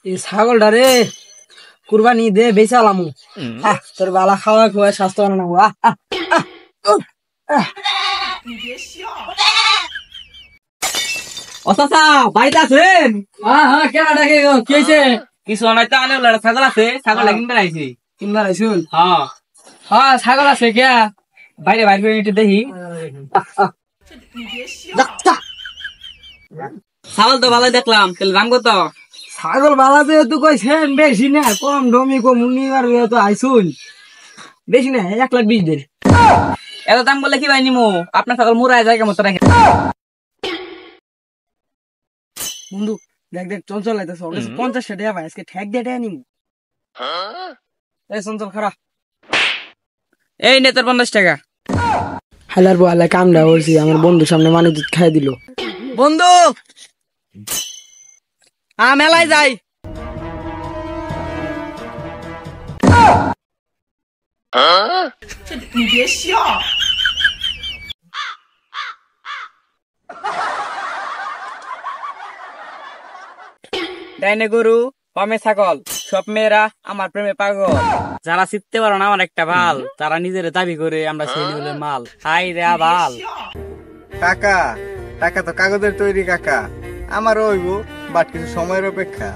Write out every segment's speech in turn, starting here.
এই ছাগলটা রে কুরবানি দে বেচালামু। তোর বালা খাওয়া খাওয়া স্বাস্থ্য বানাবো। অসাসা বাড়িতে আছেন? হ্যাঁ কেন ডাকে কি হয়েছে? কিছু অনাইতে আনে ছাগল আছে, ছাগল কিনতে আইছি। কিনবার আইসুন? হ্যাঁ হ্যাঁ ছাগল আছে কে? বাইরে বাইরে একটু দেখি। ছাগল তো ভালো দেখলাম, তাহলে দাম কত? ছাগল বালা যেহেতু কইছেন বেশি না, কম ডমি কম নিবার তো আইসুন বেশি না, 1,20,000 দেন। এত দাম বলে কি ভাই নিমু? আপনার ছাগল মুরায় জায়গা মতো রাখে। বন্ধু দেখ দেখ চঞ্চল আইতাছে, 50 টাকা ভাই আজকে ঠেক দিয়ে টাকা নিমু। এই চঞ্চল খারাপ এই নে তোর 50 টাকা। হালার বলা কামড়া করছি, আমার বন্ধু সামনে মানুষ দুধ খাই দিল। বন্ধু মেলায় যাই। ডাইনে গরু বামে ছাগল, সব মেয়েরা আমার প্রেমে পাগল। যারা শিখতে পারো না আমার একটা ভাল, তারা নিজের দাবি করে আমরা সেই হলে মাল। হাই রে ভাল কাকা, টাকা তো কাগজের তৈরি কাকা, আমার হইব বাট কিছু সময়ের অপেক্ষা।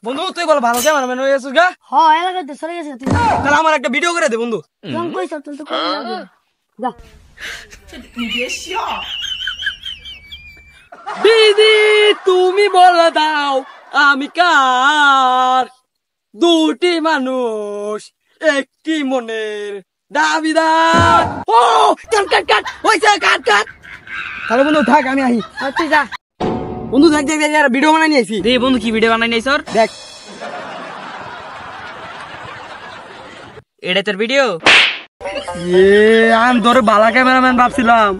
বন্ধু তুই বল ভালো ক্যামেরাম্যান হয়ে গেছিস গা? হ্যাঁ এলাকাতে চলে গেছে তুই তাহলে আমার একটা ভিডিও করে দে বন্ধু। রং কইছ তুই তো করে লাগবে যা দিদি তুমি বলে দাও আমি কার, দুটি মানুষ একটি মনের দাবিদার। ও কাট কাট কাট হইছে, কাট কাট। তাহলে বন্ধু থাক আমি আহি। আর তুই যা বন্ধু দেখ দেখ দেখ ভিডিও বানাই নিয়েছি। দে বন্ধু কি ভিডিও বানাই নাই স্যার? দেখ এটা তোর ভিডিও? আমি তোর বালা ক্যামেরাম্যান ভাবছিলাম।